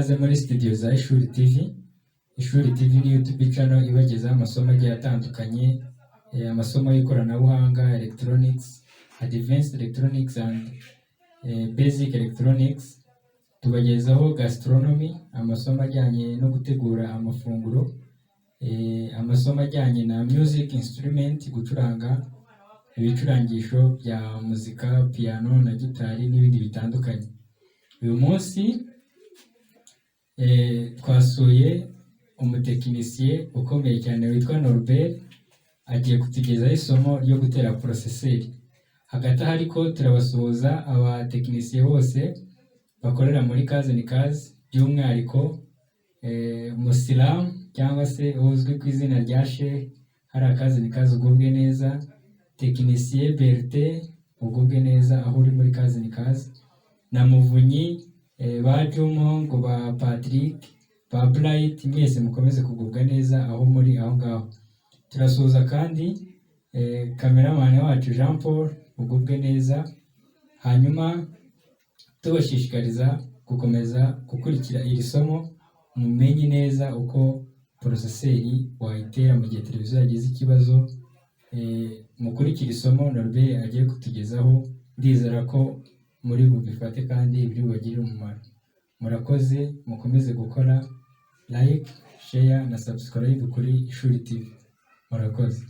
ikaze muri studio za Ishuri TV. Ishuri TV ni YouTube channel ibagezaho amasomo agiye atandukanye, amasomo y'ikoranabuhanga, electronics, advanced electronics and basic electronics. Tubagezaho gastronomy, amasomo ajyanye no gutegura amafunguro, amasomo ajyanye na music instrument, gucuranga ibicurangisho bya muzika, piano na gitari n'ibindi bitandukanye. Uyu munsi twasuye umutekinisiye ukomeye cyane witwa Norbert, agiye kutugezaho isomo ryo gutera poroseseri. Hagati aho ariko turabasuhuza abatekinisiye bose bakorera muri Kazi ni Kazi, by'umwihariko Musilamu cyangwa se uzwi ku izina rya Sheikh, hari Akazi ni Kazi ugubwe neza, tekinisiye Berite ugubwe neza aho uri muri Kazi ni Kazi, na Muvunyi, ba Jomo, ngo ba Patrick, ba Bright, mwese mukomeze kugubwa neza aho muri aho ngaho. Turasuhuza kandi kameramani wacu Jean Paul, ugubwe neza. Hanyuma tubashishikariza gukomeza gukurikira iri somo, mumenye neza uko poroseseri wayitera mu gihe televiziyo yagize ikibazo. Mukurikira isomo Norbert agiye kutugezaho, ndizera ko muri bubifate kandi ibyo bibagirira umumaro. Murakoze, mukomeze gukora like, share na subscribe kuri Ishuri TV. Murakoze.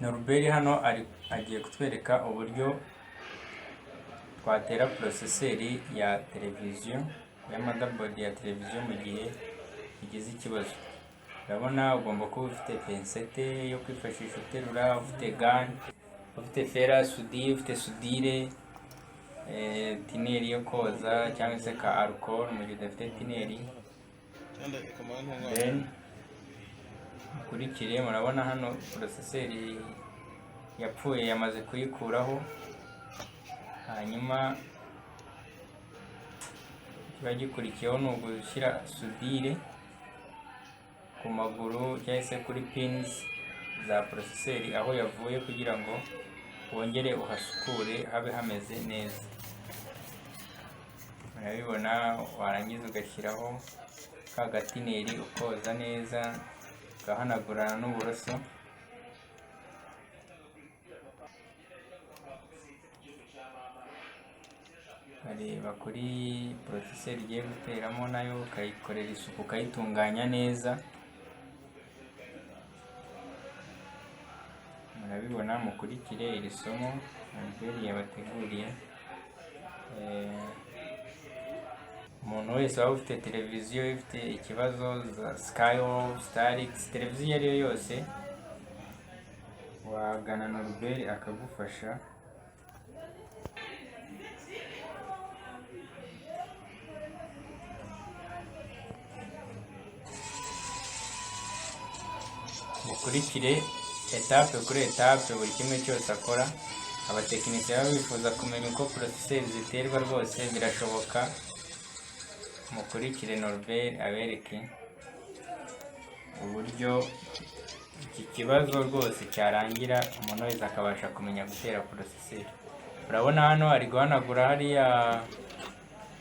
Norbert hano agiye kutwereka uburyo twatera poroseseri ya televiziyo, ya motherboard ya televiziyo mu gihe igize ikibazo. Urabona ugomba kuba ufite pensete yo kwifashisha uterura, ufite gani, ufite fera sudire, ufite sudire, tineri yo koza cyangwa se ka alcohol mu gihe udafite tineri. Then mukurikire, murabona hano poroseseri yapfuye yamaze kuyikuraho. Hanyuma kiba gikurikiyeho ni ugushyira sudire ku maguru cyangwa se kuri pins za poroseseri aho yavuye, kugira ngo wongere uhasukure habe hameze neza. Murabibona, warangiza ugashyiraho ka gatineri ukoza neza, ugahanagurana n'uburoso. Ukareba kuri poroseseri ugiye guteramo nayo ukayikorera isuku, ukayitunganya neza. Murabibona, mukurikire iri somo Norbert yabateguriye. Umuntu wese waba ufite televiziyo ifite ikibazo, za Skyworld, Starix, televiziyo iyo ari yo yose, wagana Norbert akagufasha. Mukurikire etape kuri etape buri kimwe cyose akora. Abatekinisiye baba bifuza kumenya uko poroseseri ziterwa, rwose birashoboka. Mukurikire Norbert abereke uburyo iki kibazo rwose cyarangira, umuntu wese akabasha kumenya gutera poroseseri. Urabona hano ari guhanagura hariya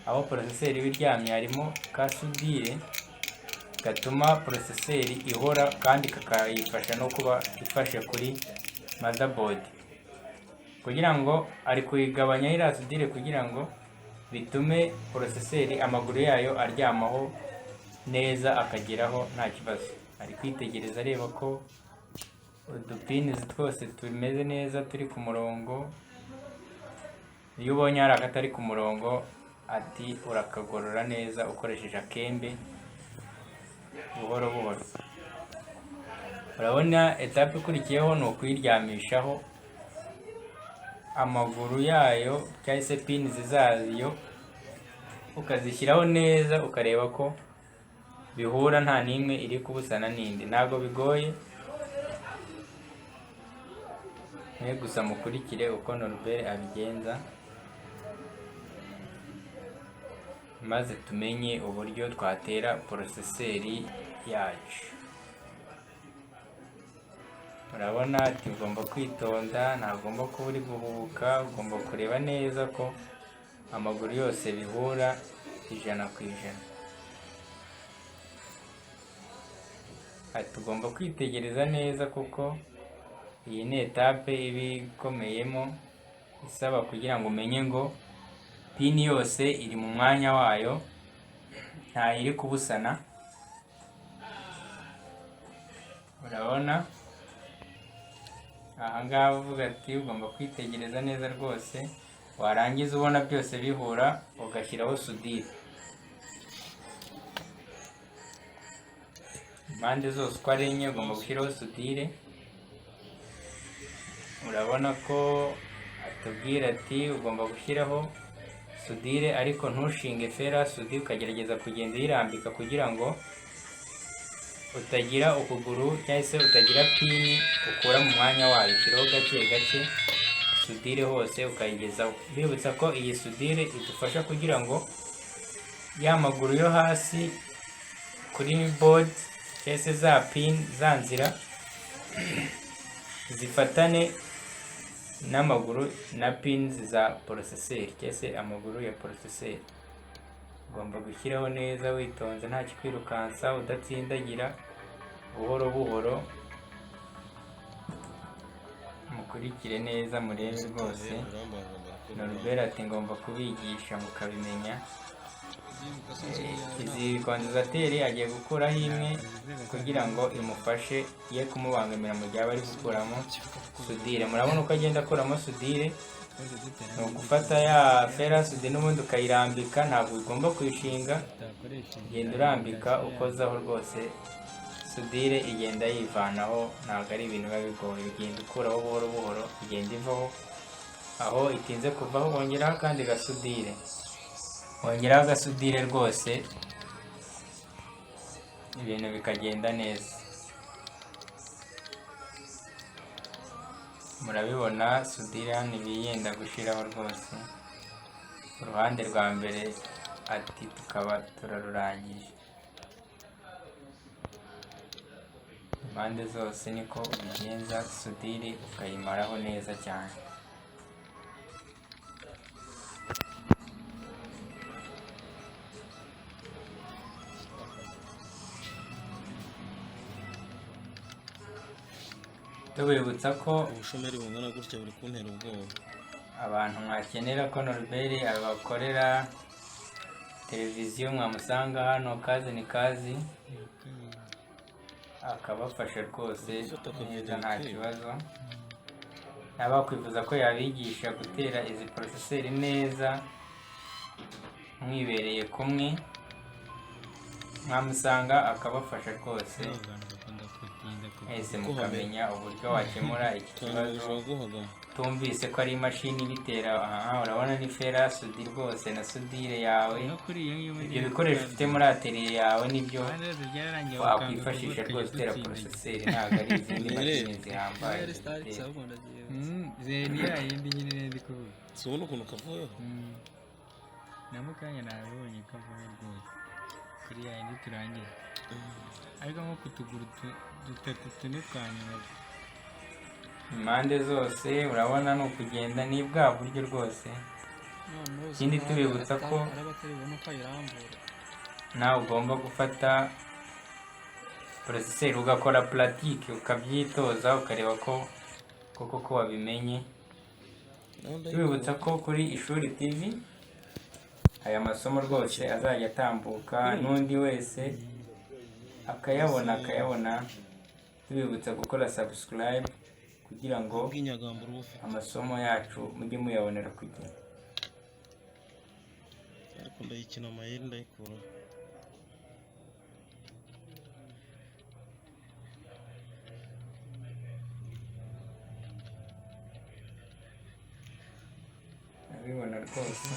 aho poroseseri biryamye, harimo ka sudire gatuma poroseseri ihora kandi kakayifasha no kuba ifashe kuri motherboard, kugira ngo ari kuyigabanya iriya sudire kugira ngo bitume poroseseri amaguru yayo aryamaho neza, akageraho nta kibazo. Ari kwitegereza areba ko udupinizi twose tumeze neza, turi ku murongo. Iyo ubonye hari akatari ku murongo, ati urakagorora neza ukoresheje akembe buhoro buhoro. Urabona etape ikurikiyeho ni ukuyiryamishaho amaguru yayo cyangwa se pinizi zayo, ukazishyiraho neza, ukareba ko bihura nta n'imwe iri kubusana n'indi. Ntabwo bigoye, gusa mukurikire uko Norbert abigenza. maze tumenye uburyo twatera poroseseri yacu. Urabona ati ugomba kwitonda, ntagomba kuba uri guhubuka, ugomba kureba neza ko amaguru yose bihura 100%. Ati tugomba kwitegereza neza kuko iyi ni etape iba ikomeyemo, isaba kugira ngo umenye ngo pini yose iri mu mwanya wayo, nta iri kubusana. Urabona ahangaha uvuga ati ugomba kwitegereza neza rwose, warangiza ubona byose bihura ugashyiraho sudire impande zose uko ari enye, ugomba gushyiraho sudire. Urabona ko atubwira ati ugomba gushyiraho sudire ariko ntushinge fera sudire, ukagerageza kugenda uyirambika kugira ngo utagira ukuguru cyangwa se utagira pini ukura mu mwanya wayo. Ushyiraho gake gake sudire hose ukayigezaho. Bibutsa ko iyi sudire idufasha kugira ngo ya maguru yo hasi kuri board cyangwa se za pini, za nzira zifatane n'amaguru na pins za poroseseri cyangwa se amaguru ya poroseseri. Ugomba gushyiraho neza witonze, nta kikwirukansa, udatsindagira, buhoro buhoro. Mukurikire neza murebe rwose. Norbert ati ngomba kubigisha mukabimenya. Izi kondenizateri agiye gukuraho imwe kugira ngo imufashe ye kumubangamira mu gihe aba ari gukuramo sudire. Murabona uko agenda akuramo sudire, ni ugufata ya feraside n'ubundi ukayirambika, ntabwo ugomba kuyishinga, ugenda urambika ukozaho rwose, sudire igenda yivanaho, ntabwo ari ibintu biba bigoye, ugenda ukuraho buhoro buhoro, igenda ivaho. Aho itinze kuvaho wongeraho akandi gasudire, wongeraho agasudire rwose, ibintu bikagenda neza. Murabibona sudire hano yenda gushiraho rwose. Uruhande rwa mbere ati tukaba turarurangije. Impande zose niko ubigenza, sudire ukayimaraho neza cyane. Tubibutsa ko ubushomeri bungana gutya buri kuntera ubwoba. Abantu mwakenera ko Norbert abakorera televiziyo mwamusanga hano Kazi ni Kazi, akabafasha rwose neza nta kibazo. Nabakwifuza ko yabigisha gutera izi poroseseri neza mwibereye kumwe, mwamusanga akabafasha rwose, mwese mukamenya uburyo wakemura iki kibazo. Tumvise ko ari imashini bitera. Urabona ni ferasudi rwose na sudire yawe. Ibyo bikoresho ufite muri atelier yawe nibyo wakwifashisha rwose utera poroseseri, ntabwo ari izindi mashini zihambaye. Zeni ya yindi nyine ndi kuvuga. Subona ukuntu kavuyeho. Namukanya nabonye kavuye rwose. Kuri ya yindi turangiye. Ariko nko kutuguru dutatu tune twanyuma. Impande zose urabona ni ukugenda ni bwa buryo rwose. Ikindi tubibutsa ko nawe ugomba gufata poroseseri ugakora puratike, ukabyitoza ukareba ko koko ko wabimenye. Tubibutsa ko kuri Ishuri TV aya masomo rwose azajya atambuka, n'undi wese akayabona. Tubibutsa gukora subscribe kugira ngo amasomo yacu mujye muyabonera ku gihe. Ariko ndayikina amayeri ndayikura. Abibona rwose.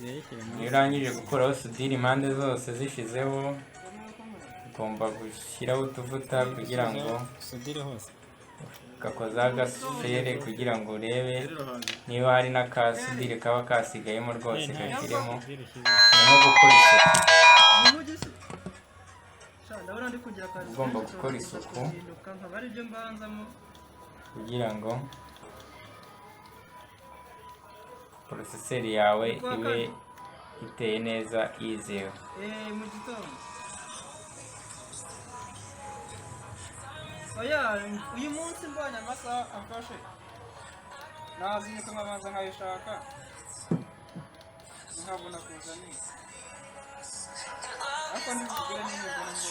zirekera iyo muri urangije gukuraho sudire impande zose zishizeho ugomba gushyiraho utuvuta kugira ngo sudire hose. gakoza agasufere kugira ngo urebe niba hari n'akasudire kaba kasigayemo rwose gashyiremo. Ni nko gukora isuku, ugomba gukora isuku kugira ngo poroseseri yawe ibe iteye neza yizewe. uyu munsi mbonye amasaha afashe nazinduka nkabanza nkayishaka nkabona kuzanira ariko ntibigire n'ibintu mbonye.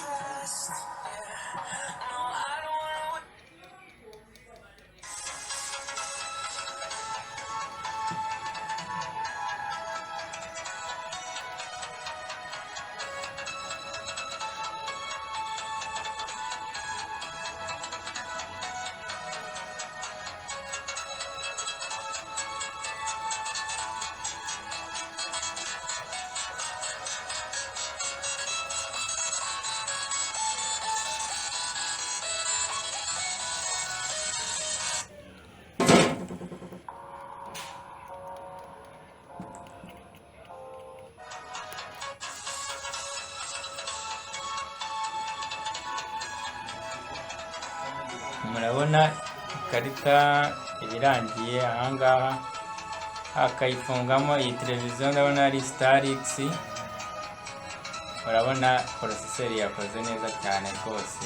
Murabona ikarita irangiye ahangaha, akayifungamo iyi televiziyo ndabona ari Starix. Urabona poroseseri yakoze neza cyane rwose.